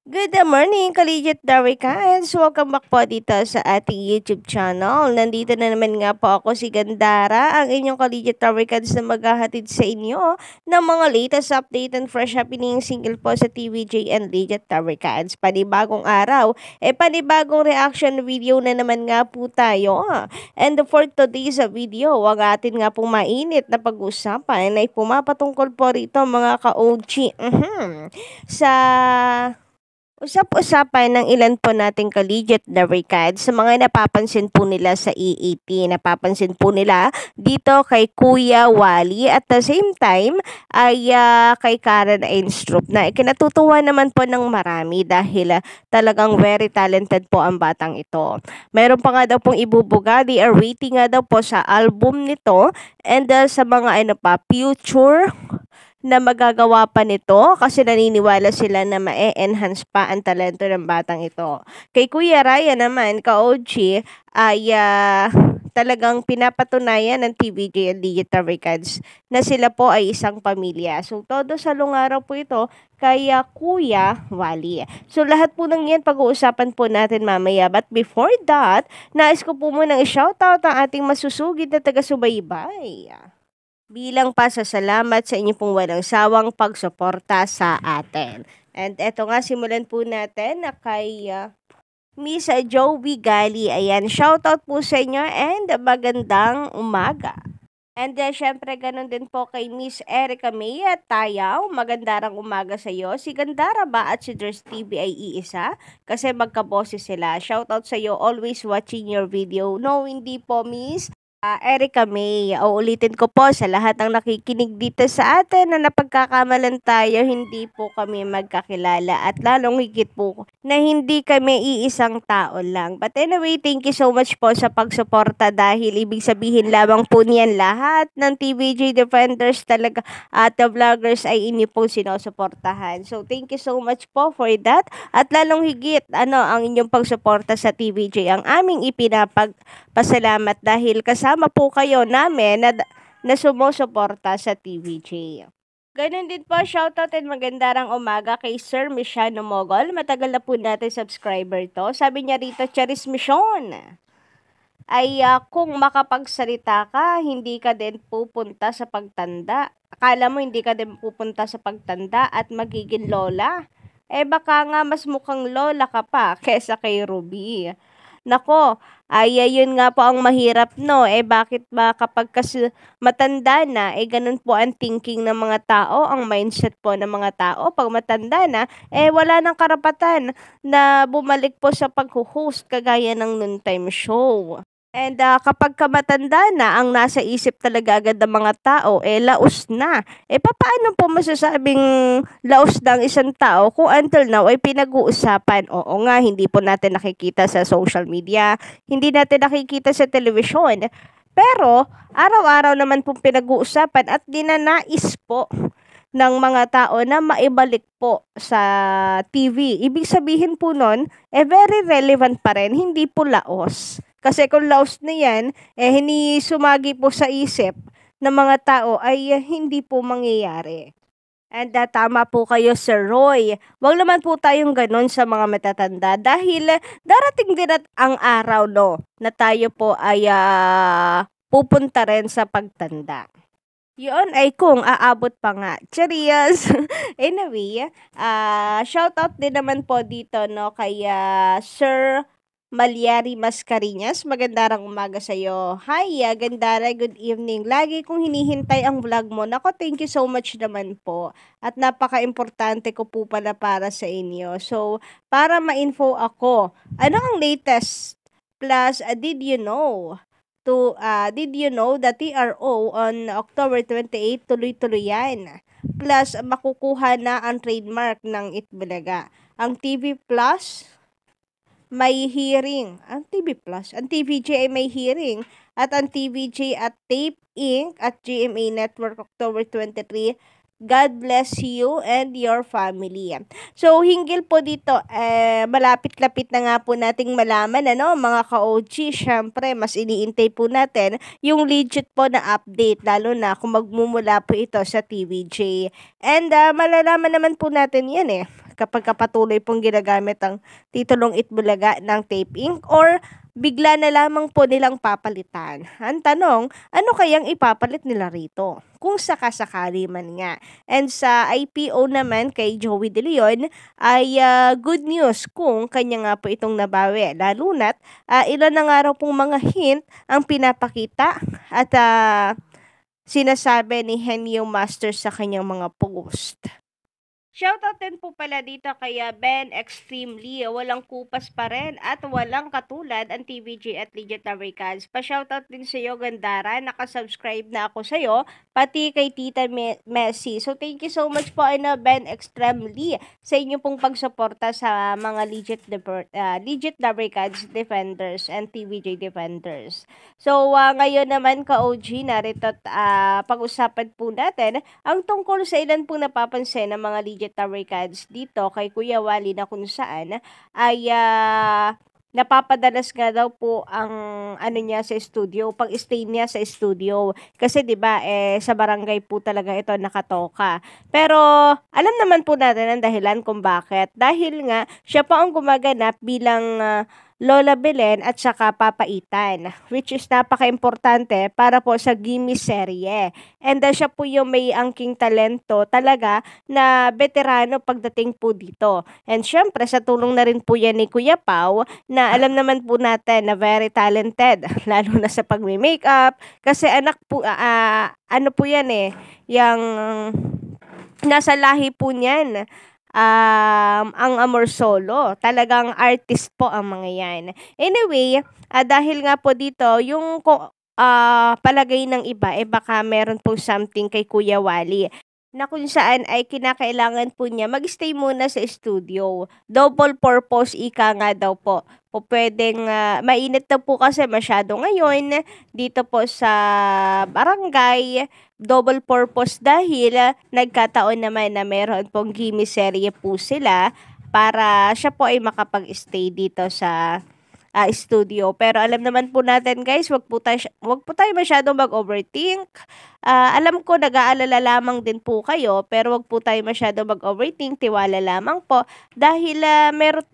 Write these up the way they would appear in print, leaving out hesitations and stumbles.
Good morning, Collegiate Darwicans! Welcome back po dito sa ating YouTube channel. Nandito na naman nga po ako si Gandara, ang inyong Collegiate Darwicans na maghahatid sa inyo ng mga latest update and fresh happening single po sa TVJ and Collegiate Darwicans. Panibagong araw, panibagong reaction video na naman nga po tayo. And for today's video, ang atin nga pong mainit na pag-usapan ay pumapatungkol po rito mga ka-OG. Sa usap-usapan ng ilan po nating collegiate Darwicans sa mga napapansin po nila sa EAT. Napapansin po nila dito kay Kuya Wally at the same time ay kay Karen Ainstrup na ikinatutuwa naman po ng marami dahil talagang very talented po ang batang ito. Meron pa nga daw pong ibubuga, they are waiting nga daw po sa album nito and sa mga future na magagawa pa nito kasi naniniwala sila na ma-enhance pa ang talento ng batang ito. Kay Kuya Raya naman, ka-OG, ay talagang pinapatunayan ng TVJ and Digital Records na sila po ay isang pamilya. So, todo sa lungaraw po ito kay Kuya Wally. So, lahat po ng yan pag-uusapan po natin mamaya. But before that, nais ko po munang i-shoutout ang ating masusugid na taga-subaybay. Bilang pasasalamat sa inyo pong walang sawang pagsuporta sa atin. And eto nga, simulan po natin na kay Miss Joey Gali. Ayan, shoutout po sa inyo and magandang umaga. And syempre, ganun din po kay Miss Erica May at Tayaw. Magandarang umaga sa iyo. Si Gandara ba at si Ders TV ay iisa? Kasi magkaboses sila. Shoutout sa iyo, always watching your video. No, hindi po, Miss. Erica May, uulitin ko po sa lahat ng nakikinig dito sa atin na napagkakamalan tayo, hindi po kami magkakilala at lalong higit po na hindi kami iisang tao lang. But anyway, thank you so much po sa pagsuporta dahil ibig sabihin lamang po niyan lahat ng TVJ Defenders talaga at the vloggers ay inyo pong sinusuportahan. So thank you so much po for that at lalong higit ang inyong pagsuporta sa TVJ ang aming pasalamat dahil kasama po kayo namin na sumusuporta sa TVJ. Ganun din po, shoutout and magandang umaga kay Sir Michano Mogol. Matagal na po natin subscriber to. Sabi niya rito, Charis Mission, ay kung makapagsalita ka, hindi ka din pupunta sa pagtanda. Akala mo hindi ka din pupunta sa pagtanda at magiging lola. Baka nga mas mukhang lola ka pa kesa kay Ruby. Nako, ay yun nga po ang mahirap no. Bakit ba kapag kasi matanda na, ganun po ang thinking ng mga tao, ang mindset po ng mga tao. Pag matanda na, wala nang karapatan na bumalik po sa pag-host kagaya ng noontime show. And kapag kamatanda na, ang nasa isip talaga agad ng mga tao, laos na. Paano po masasabing laos ng isang tao kung until now ay pinag-uusapan? Oo nga, hindi po natin nakikita sa social media, hindi natin nakikita sa telebisyon. Pero, araw-araw naman pong pinag-uusapan at dinanais po ng mga tao na maibalik po sa TV. Ibig sabihin po nun, very relevant pa rin, hindi po laos. Kasi kung laos na yan, hindi sumagi po sa isip ng mga tao ay hindi po mangyayari. And tama po kayo, Sir Roy. Huwag naman po tayong ganun sa mga matatanda dahil darating din ang araw na tayo po ay pupunta rin sa pagtanda. Yun ay kung aabot pa nga. Cheers! Anyway, shoutout din naman po dito kay Sir Malyari Mascarinas. Magandang umaga sa iyo. Hi, Gandara, good evening. Lagi kong hinihintay ang vlog mo. Nako, thank you so much naman po. At napaka-importante ko po pala para sa inyo. So, para ma-info ako, ano ang latest? Plus, did you know that TRO on October 28 tuloy-tuloy yan? Plus, makukuha na ang trademark ng Itbulaga. Ang TV Plus may hearing. Ang TVJ ay may hearing. At ang TVJ at Tape Inc. at GMA Network October 23 God bless you and your family. So, hinggil po dito, malapit-lapit na nga po nating malaman, ano, mga ka-OG, syempre, mas iniintay po natin yung legit po na update, lalo na kung magmumula po ito sa TVJ. And malalaman naman po natin yan kapag patuloy pong ginagamit ang titulong Itbulaga ng Tape Inc. or bigla na lamang po nilang papalitan. Ang tanong, ano kayang ipapalit nila rito? Kung sakasakali man nga. And sa IPO naman kay Joey De Leon ay good news kung kanya nga po itong nabawi. Lalo na't ilan na nga raw pong mga hint ang pinapakita at sinasabi ni Henyo Masters sa kanyang mga post. Shoutout din po pala dito kay Ben Extremely. Walang kupas pa rin at walang katulad ang TVJ at Legit Americans. Pa-shoutout din sa iyo, Gandara. Nakasubscribe na ako sa iyo, pati kay Tita Messi. So thank you so much po Ben Extremely sa inyo pong pagsuporta sa mga Legit Americans Defenders and TVJ Defenders. So ngayon naman ka-OG, narito pag-usapan po natin ang tungkol sa ilan pong napapansin ng mga Legit Americans dito kay Kuya Wally na kung saan ay napapadalas nga daw po ang ano niya sa studio, pag-stay niya sa studio. Kasi 'di ba sa barangay po talaga ito nakatoka. Pero alam naman po natin ang dahilan kung bakit. Dahil nga siya pa ang gumaganap bilang Lola Belen at saka Papa Ethan, which is napaka-importante para po sa Gimme serye. And siya po yung may angking talento talaga na veterano pagdating po dito. And syempre sa tulong na rin po yan ni Kuya Pao na alam naman po natin na very talented lalo na sa pagme-makeup kasi anak po ano po yan yung nasa lahi po niyan. Ang Amor Solo. Talagang artist po ang mga yan. Anyway, dahil nga po dito, yung palagay ng iba, baka meron po something kay Kuya Wally na kung saan ay kinakailangan po niya mag-stay muna sa studio. Double purpose, ika nga daw po. O pwedeng mainit na po kasi masyado ngayon dito po sa barangay. Double purpose dahil nagkataon naman na meron pong Gimme serye po sila para siya po ay makapag-stay dito sa studio. Pero alam naman po natin guys, wag po tayo masyadong mag-overthink. Alam ko nag-aalala lamang din po kayo, pero wag po tayo masyadong mag-overthink, tiwala lamang po dahil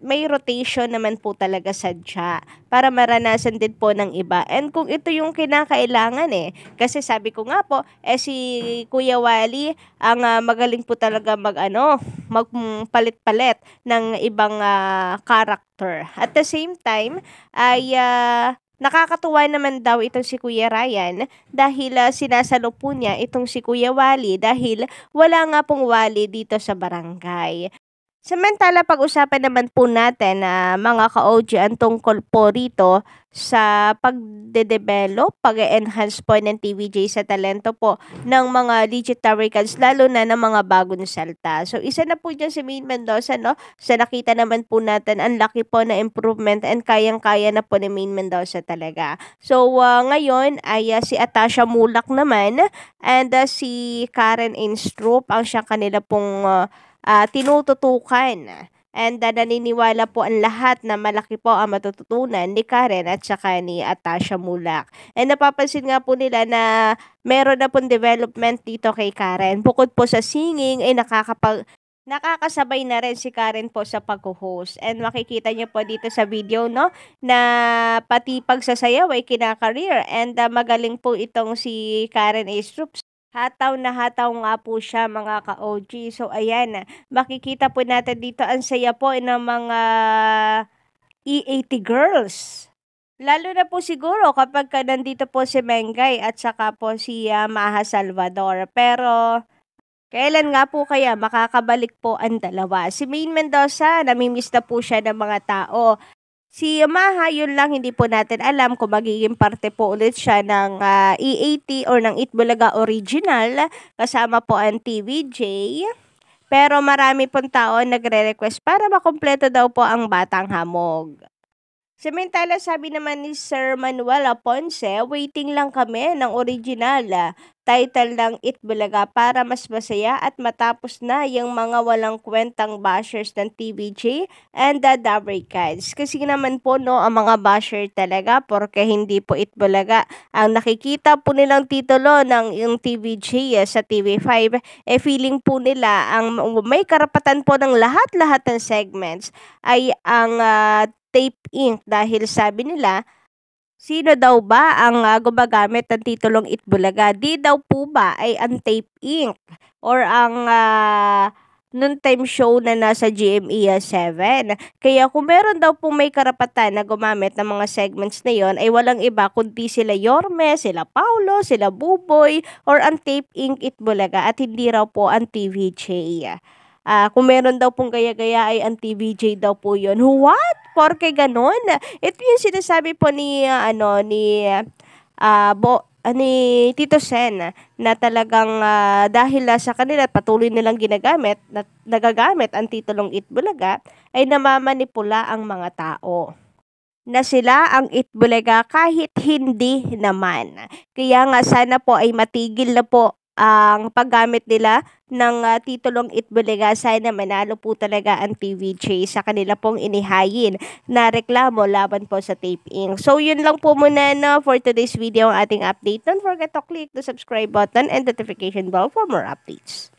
may rotation naman po talaga sadya para maranasan din po ng iba. And kung ito yung kinakailangan kasi sabi ko nga po, si Kuya Wally ang magaling po talaga magpalit-palit ng ibang character. At the same time, ay nakakatuwa naman daw itong si Kuya Ryan dahil sinasalo po niya itong si Kuya Wally dahil wala nga pong Wally dito sa barangay. Samantala, pag-usapan naman po natin mga ka-OG ang tungkol po rito sa pagde-develop, pag-enhance po ng TVJ sa talento po ng mga Legit Americans, lalo na ng mga bagong salta. So, isa na po dyan si Maine Mendoza, no? Sa nakita naman po natin, ang laki po na improvement and kayang-kaya na po ni Maine Mendoza talaga. So, ngayon ay si Atasha Mulak naman and si Karen Instrup ang siya kanila pong tinututukan. And naniniwala po ang lahat na malaki po ang matututunan ni Karen at saka ni Atasha Mulak. And napapansin nga po nila na meron na pong development dito kay Karen. Bukod po sa singing, ay nakakasabay na rin si Karen po sa pag-host. And makikita niyo po dito sa video, no, na pati pagsasayaw ay kinakareer. And magaling po itong si Karen Astrup. Hataw na hataw nga po siya mga ka-OG. So ayan, makikita po natin dito ang saya po ng mga E80 girls. Lalo na po siguro kapag nandito po si Mengay at saka po si Maha Salvador. Pero kailan nga po kaya makakabalik po ang dalawa? Si Maine Mendoza, namimiss na po siya ng mga tao. Si Maha, yun lang, hindi po natin alam kung magiging parte po ulit siya ng E80 or ng Itbulaga Original kasama po ang TVJ. Pero marami pong tao nagre-request para makumpleto daw po ang Batang Hamog. Samantala, sabi naman ni Sir Manuel Aponce, waiting lang kami ng original title ng Itbulaga para mas masaya at matapos na yung mga walang kwentang bashers ng TVJ and the Dabray Kids. Kasi naman po no, ang mga basher talaga porque hindi po Itbulaga ang nakikita po nilang titulo ng yung TVJ sa TV5, feeling po nila ang may karapatan po ng lahat-lahat ng segments ay ang Tape Inc. Dahil sabi nila, sino daw ba ang gumagamit ng titulong Itbulaga? Di daw po ba ay ang Tape Inc. or ang noontime show na nasa GMA 7. Kaya kung meron daw po may karapatan na gumamit ng mga segments na yon ay walang iba kundi sila Yorme, sila Paulo, sila Buboy, or ang Tape Inc. Itbulaga at hindi raw po ang TVJ. Kung meron daw pong gaya-gaya ay ang TVJ daw po yun. What? Porke ganon? Ito yung sinasabi po ni, ni Tito Sen na talagang dahil sa kanila patuloy nilang nagagamit ang titulong Itbulaga ay namamanipula ang mga tao na sila ang Itbulaga kahit hindi naman. Kaya nga sana po ay matigil na po ang paggamit nila ng titulong Itbulaga. Sana manalo po talaga ang TVJ sa kanila pong inihayin na reklamo laban po sa Tape Inc. So yun lang po muna for today's video ang ating update. Don't forget to click the subscribe button and notification bell for more updates.